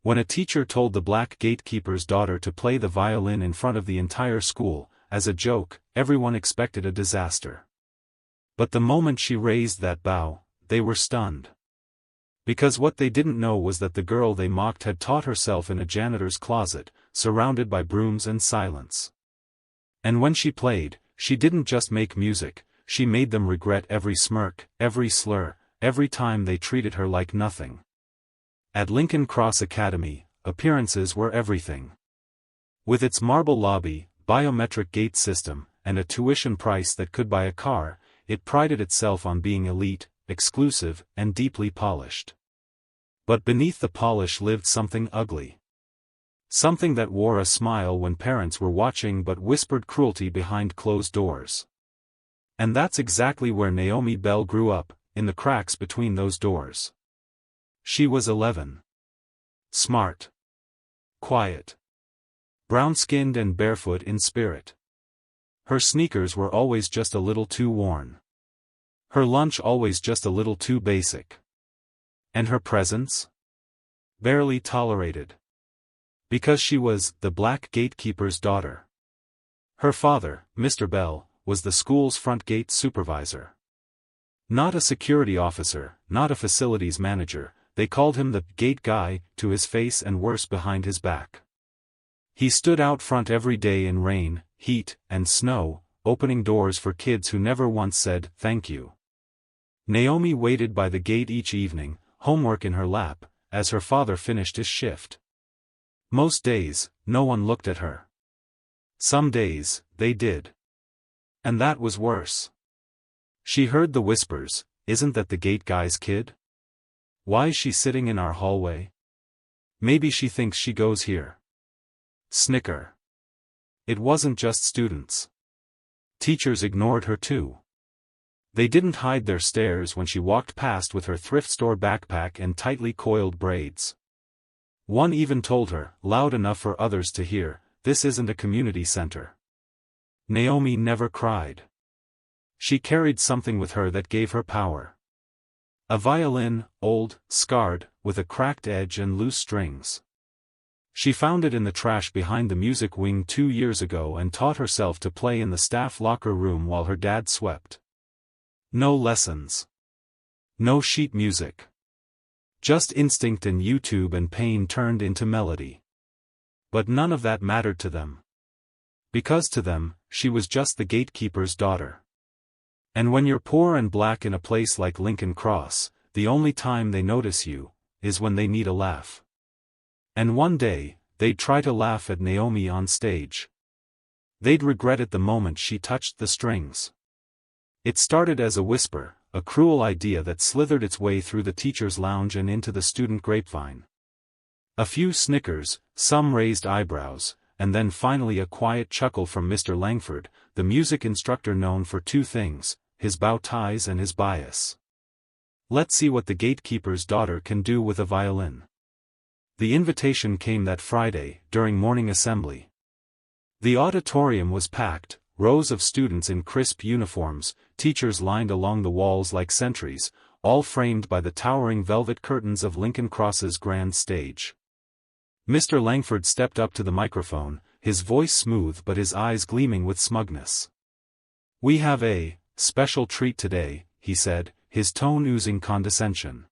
When a teacher told the black gatekeeper's daughter to play the violin in front of the entire school, as a joke, everyone expected a disaster. But the moment she raised that bow, they were stunned. Because what they didn't know was that the girl they mocked had taught herself in a janitor's closet, surrounded by brooms and silence. And when she played, she didn't just make music, she made them regret every smirk, every slur, every time they treated her like nothing. At Lincoln Cross Academy, appearances were everything. With its marble lobby, biometric gate system, and a tuition price that could buy a car, it prided itself on being elite, exclusive, and deeply polished. But beneath the polish lived something ugly. Something that wore a smile when parents were watching but whispered cruelty behind closed doors. And that's exactly where Naomi Bell grew up, in the cracks between those doors. She was 11. Smart. Quiet. Brown-skinned and barefoot in spirit. Her sneakers were always just a little too worn. Her lunch always just a little too basic. And her presence? Barely tolerated. Because she was the black gatekeeper's daughter. Her father, Mr. Bell, was the school's front gate supervisor. Not a security officer, not a facilities manager, they called him the gate guy, to his face and worse behind his back. He stood out front every day in rain, heat, and snow, opening doors for kids who never once said, "Thank you." Naomi waited by the gate each evening, homework in her lap, as her father finished his shift. Most days, no one looked at her. Some days, they did. And that was worse. She heard the whispers, "Isn't that the gate guy's kid? Why's she sitting in our hallway? Maybe she thinks she goes here." Snicker. It wasn't just students. Teachers ignored her too. They didn't hide their stares when she walked past with her thrift store backpack and tightly coiled braids. One even told her, loud enough for others to hear, "This isn't a community center." Naomi never cried. She carried something with her that gave her power. A violin, old, scarred, with a cracked edge and loose strings. She found it in the trash behind the music wing 2 years ago and taught herself to play in the staff locker room while her dad swept. No lessons. No sheet music. Just instinct and YouTube and pain turned into melody. But none of that mattered to them. Because to them, she was just the gatekeeper's daughter. And when you're poor and black in a place like Lincoln Cross, the only time they notice you, is when they need a laugh. And one day, they'd try to laugh at Naomi on stage. They'd regret it the moment she touched the strings. It started as a whisper, a cruel idea that slithered its way through the teacher's lounge and into the student grapevine. A few snickers, some raised eyebrows, and then finally a quiet chuckle from Mr. Langford, the music instructor known for two things, his bow ties and his bias. Let's see what the gatekeeper's daughter can do with a violin. The invitation came that Friday, during morning assembly. The auditorium was packed, rows of students in crisp uniforms, teachers lined along the walls like sentries, all framed by the towering velvet curtains of Lincoln Cross's grand stage. Mr. Langford stepped up to the microphone, his voice smooth but his eyes gleaming with smugness. "We have a special treat today," he said, his tone oozing condescension.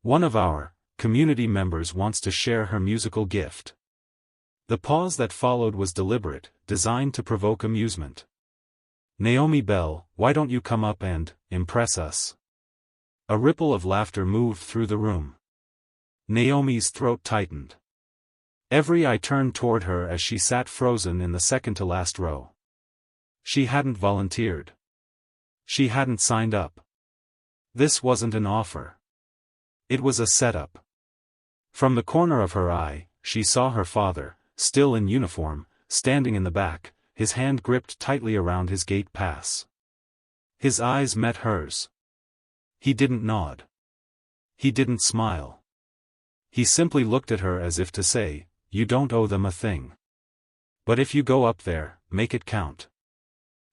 "One of our community members wants to share her musical gift." The pause that followed was deliberate, designed to provoke amusement. "Naomi Bell, why don't you come up and impress us?" A ripple of laughter moved through the room. Naomi's throat tightened. Every eye turned toward her as she sat frozen in the second-to-last row. She hadn't volunteered. She hadn't signed up. This wasn't an offer. It was a setup. From the corner of her eye, she saw her father, still in uniform, standing in the back, his hand gripped tightly around his gate pass. His eyes met hers. He didn't nod. He didn't smile. He simply looked at her as if to say, "You don't owe them a thing. But if you go up there, make it count."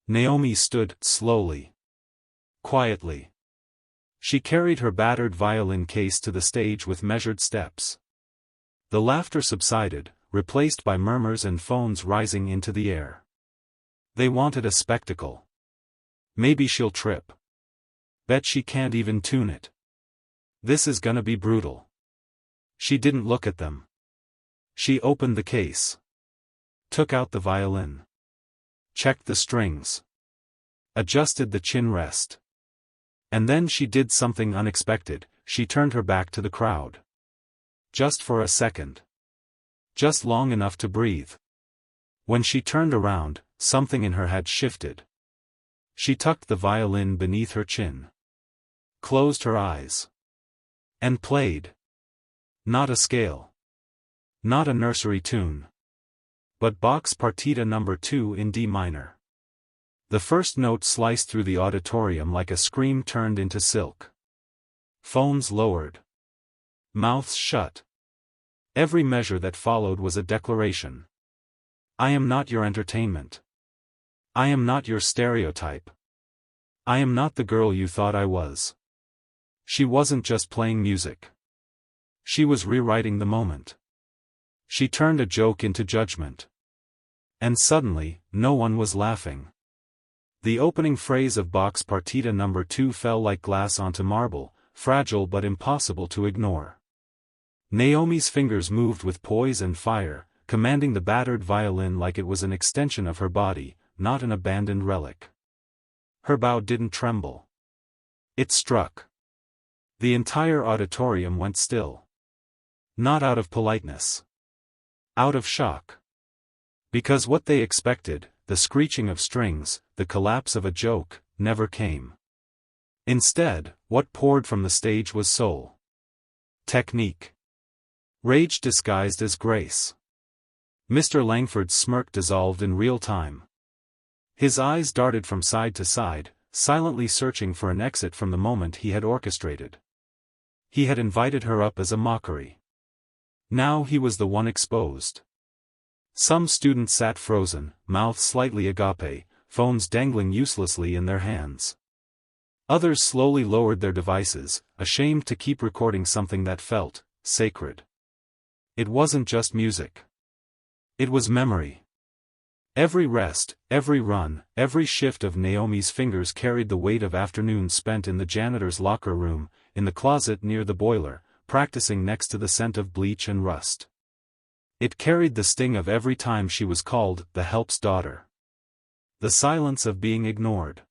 Naomi stood, slowly. Quietly. She carried her battered violin case to the stage with measured steps. The laughter subsided, replaced by murmurs and phones rising into the air. They wanted a spectacle. Maybe she'll trip. Bet she can't even tune it. This is gonna be brutal. She didn't look at them. She opened the case. Took out the violin. Checked the strings. Adjusted the chin rest. And then she did something unexpected. She turned her back to the crowd. Just for a second. Just long enough to breathe. When she turned around, something in her had shifted. She tucked the violin beneath her chin. Closed her eyes. And played. Not a scale. Not a nursery tune. But Bach's Partita No. 2 in D minor. The first note sliced through the auditorium like a scream turned into silk. Phones lowered. Mouths shut. Every measure that followed was a declaration. I am not your entertainment. I am not your stereotype. I am not the girl you thought I was. She wasn't just playing music. She was rewriting the moment. She turned a joke into judgment. And suddenly, no one was laughing. The opening phrase of Bach's Partita No. 2 fell like glass onto marble, fragile but impossible to ignore. Naomi's fingers moved with poise and fire, commanding the battered violin like it was an extension of her body, not an abandoned relic. Her bow didn't tremble. It struck. The entire auditorium went still. Not out of politeness. Out of shock. Because what they expected, the screeching of strings, the collapse of a joke, never came. Instead, what poured from the stage was soul. Technique. Rage disguised as grace. Mr. Langford's smirk dissolved in real time. His eyes darted from side to side, silently searching for an exit from the moment he had orchestrated. He had invited her up as a mockery. Now he was the one exposed. Some students sat frozen, mouths slightly agape, phones dangling uselessly in their hands. Others slowly lowered their devices, ashamed to keep recording something that felt sacred. It wasn't just music. It was memory. Every rest, every run, every shift of Naomi's fingers carried the weight of afternoons spent in the janitor's locker room, in the closet near the boiler, practicing next to the scent of bleach and rust. It carried the sting of every time she was called the help's daughter. The silence of being ignored.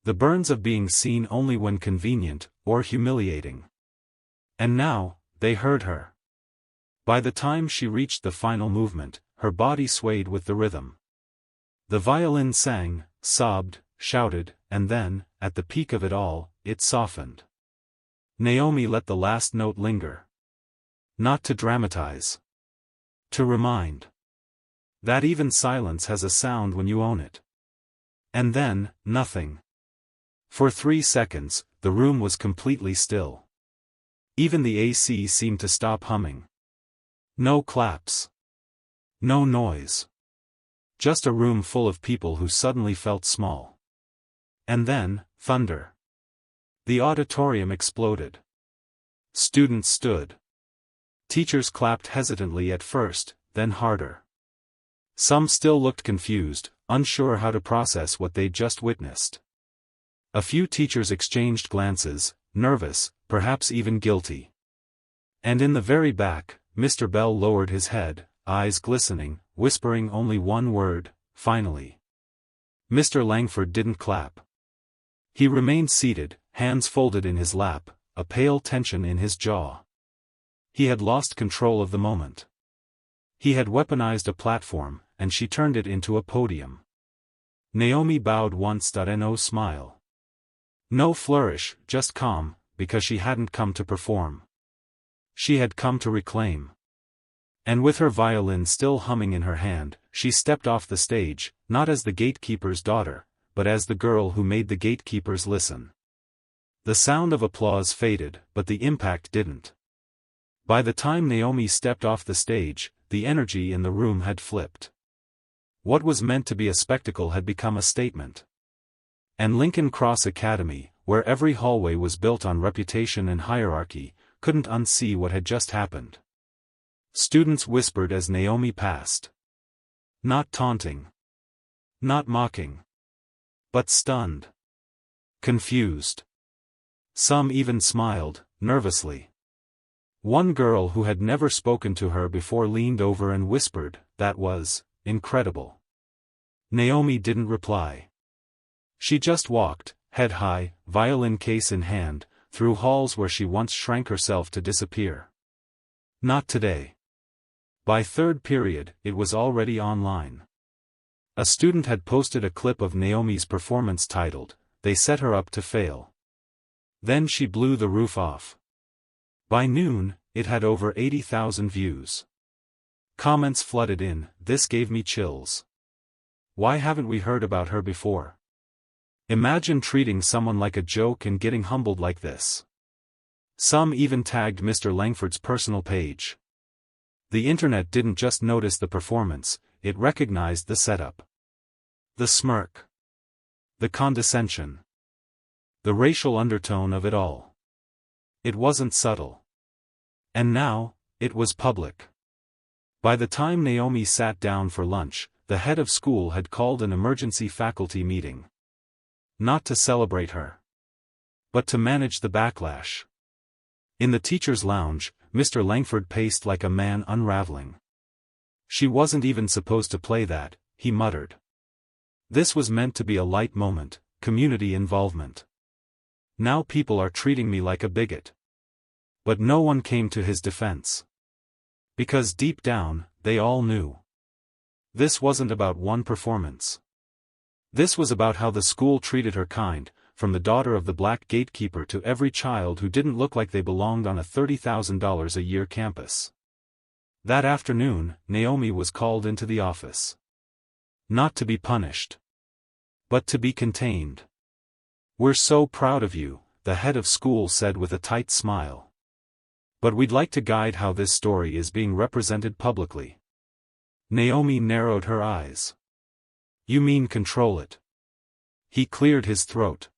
The burns of being seen only when convenient, or humiliating. And now, they heard her. By the time she reached the final movement, her body swayed with the rhythm. The violin sang, sobbed, shouted, and then, at the peak of it all, it softened. Naomi let the last note linger. Not to dramatize. To remind. That even silence has a sound when you own it. And then, nothing. For 3 seconds, the room was completely still. Even the AC seemed to stop humming. No claps. No noise. Just a room full of people who suddenly felt small. And then, thunder. The auditorium exploded. Students stood. Teachers clapped hesitantly at first, then harder. Some still looked confused, unsure how to process what they'd just witnessed. A few teachers exchanged glances, nervous, perhaps even guilty. And in the very back, Mr. Bell lowered his head, eyes glistening, whispering only one word, finally. Mr. Langford didn't clap. He remained seated, hands folded in his lap, a pale tension in his jaw. He had lost control of the moment. He had weaponized a platform, and she turned it into a podium. Naomi bowed once. No smile. No flourish, just calm, because she hadn't come to perform. She had come to reclaim. And with her violin still humming in her hand, she stepped off the stage, not as the gatekeeper's daughter, but as the girl who made the gatekeepers listen. The sound of applause faded, but the impact didn't. By the time Naomi stepped off the stage, the energy in the room had flipped. What was meant to be a spectacle had become a statement. And Lincoln Cross Academy, where every hallway was built on reputation and hierarchy, couldn't unsee what had just happened. Students whispered as Naomi passed. Not taunting. Not mocking. But stunned. Confused. Some even smiled, nervously. One girl who had never spoken to her before leaned over and whispered, "That was incredible." Naomi didn't reply. She just walked, head high, violin case in hand, through halls where she once shrank herself to disappear. Not today. By third period, it was already online. A student had posted a clip of Naomi's performance titled, "They Set Her Up to Fail." Then she blew the roof off. By noon, it had over 80,000 views. Comments flooded in, "This gave me chills. Why haven't we heard about her before? Imagine treating someone like a joke and getting humbled like this." Some even tagged Mr. Langford's personal page. The internet didn't just notice the performance, it recognized the setup. The smirk. The condescension. The racial undertone of it all. It wasn't subtle. And now, it was public. By the time Naomi sat down for lunch, the head of school had called an emergency faculty meeting. Not to celebrate her, but to manage the backlash. In the teacher's lounge, Mr. Langford paced like a man unraveling. "She wasn't even supposed to play that," he muttered. "This was meant to be a light moment, community involvement. Now people are treating me like a bigot." But no one came to his defense. Because deep down, they all knew. This wasn't about one performance. This was about how the school treated her kind, from the daughter of the black gatekeeper to every child who didn't look like they belonged on a $30,000 a year campus. That afternoon, Naomi was called into the office. Not to be punished, but to be contained. "We're so proud of you," the head of school said with a tight smile. "But we'd like to guide how this story is being represented publicly." Naomi narrowed her eyes. "You mean control it?" He cleared his throat.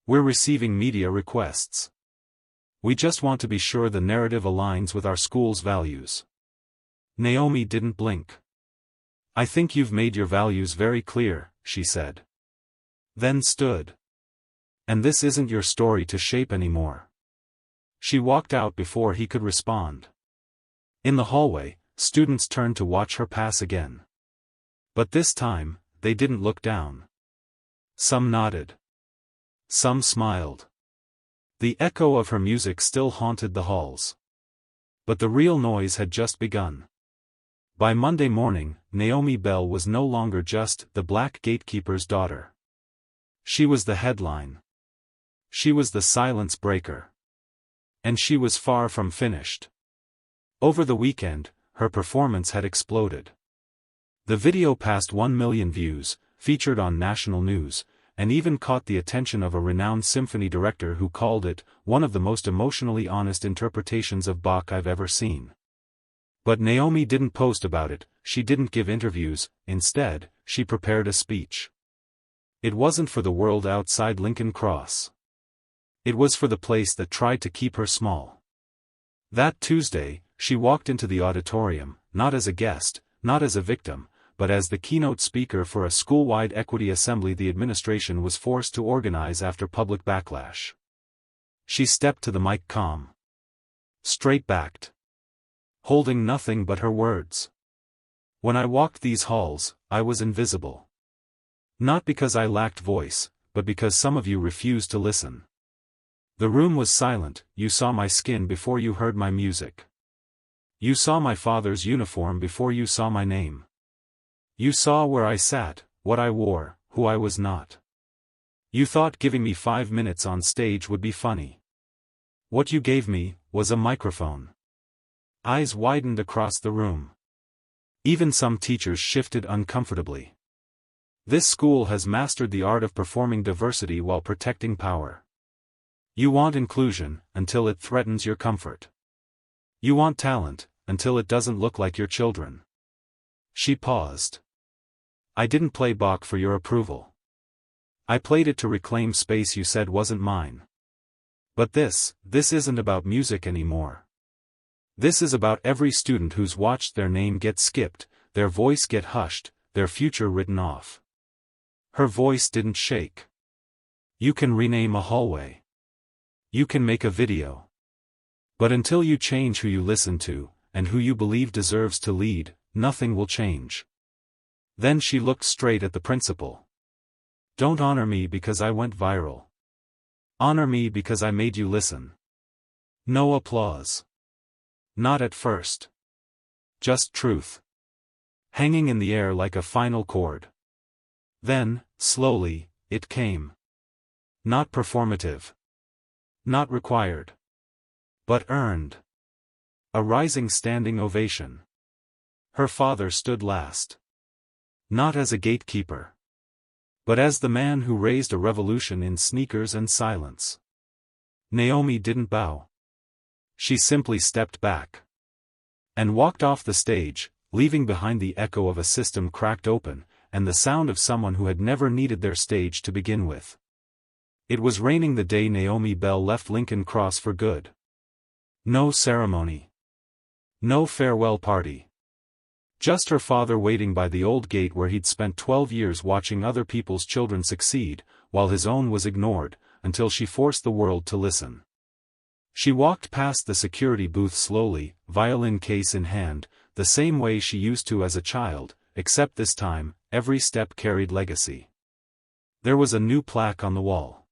"We're receiving media requests. We just want to be sure the narrative aligns with our school's values." Naomi didn't blink. "I think you've made your values very clear," she said. Then stood. "And this isn't your story to shape anymore." She walked out before he could respond. In the hallway, students turned to watch her pass again. But this time, they didn't look down. Some nodded. Some smiled. The echo of her music still haunted the halls. But the real noise had just begun. By Monday morning, Naomi Bell was no longer just the black gatekeeper's daughter. She was the headline. She was the silence breaker. And she was far from finished. Over the weekend, her performance had exploded. The video passed 1 million views, featured on national news, and even caught the attention of a renowned symphony director who called it one of the most emotionally honest interpretations of Bach I've ever seen. But Naomi didn't post about it, she didn't give interviews, instead, she prepared a speech. It wasn't for the world outside Lincoln Cross. It was for the place that tried to keep her small. That Tuesday, she walked into the auditorium, not as a guest, not as a victim, but as the keynote speaker for a school-wide equity assembly the administration was forced to organize after public backlash. She stepped to the mic calm. Straight-backed. Holding nothing but her words. "When I walked these halls, I was invisible. Not because I lacked voice, but because some of you refused to listen. The room was silent, you saw my skin before you heard my music. You saw my father's uniform before you saw my name. You saw where I sat, what I wore, who I was not. You thought giving me 5 minutes on stage would be funny. What you gave me was a microphone." Eyes widened across the room. Even some teachers shifted uncomfortably. This school has mastered the art of performing diversity while protecting power. You want inclusion, until it threatens your comfort. You want talent, until it doesn't look like your children. She paused. "I didn't play Bach for your approval. I played it to reclaim space you said wasn't mine. But this isn't about music anymore. This is about every student who's watched their name get skipped, their voice get hushed, their future written off. Her voice didn't shake. You can rename a hallway. You can make a video. But until you change who you listen to, and who you believe deserves to lead, nothing will change. Then she looked straight at the principal. Don't honor me because I went viral. Honor me because I made you listen. No applause. Not at first. Just truth. Hanging in the air like a final chord. Then, slowly, it came. Not performative. Not required. But earned. A rising standing ovation. Her father stood last. Not as a gatekeeper. But as the man who raised a revolution in sneakers and silence. Naomi didn't bow. She simply stepped back. And walked off the stage, leaving behind the echo of a system cracked open, and the sound of someone who had never needed their stage to begin with. It was raining the day Naomi Bell left Lincoln Cross for good. No ceremony. No farewell party. Just her father waiting by the old gate where he'd spent 12 years watching other people's children succeed, while his own was ignored, until she forced the world to listen. She walked past the security booth slowly, violin case in hand, the same way she used to as a child, except this time, every step carried legacy. There was a new plaque on the wall.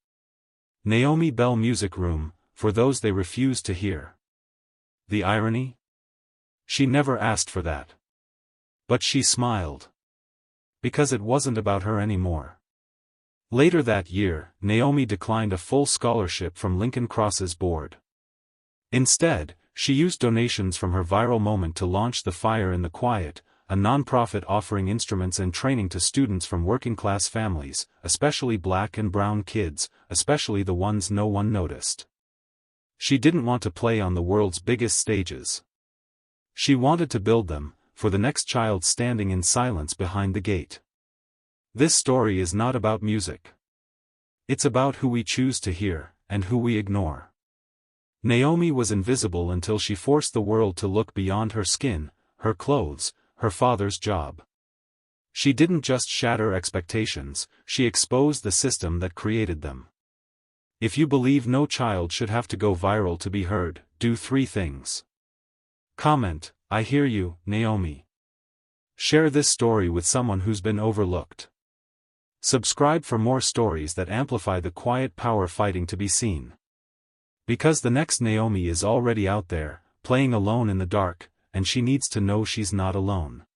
Naomi Bell Music Room, for those they refused to hear. The irony? She never asked for that. But she smiled. Because it wasn't about her anymore. Later that year, Naomi declined a full scholarship from Lincoln Cross's board. Instead, she used donations from her viral moment to launch The Fire in the Quiet, a nonprofit offering instruments and training to students from working-class families, especially black and brown kids, especially the ones no one noticed. She didn't want to play on the world's biggest stages. She wanted to build them, for the next child standing in silence behind the gate. This story is not about music. It's about who we choose to hear, and who we ignore. Naomi was invisible until she forced the world to look beyond her skin, her clothes, her father's job. She didn't just shatter expectations, she exposed the system that created them. If you believe no child should have to go viral to be heard, do 3 things. Comment, I hear you, Naomi. Share this story with someone who's been overlooked. Subscribe for more stories that amplify the quiet power fighting to be seen. Because the next Naomi is already out there, playing alone in the dark, and she needs to know she's not alone.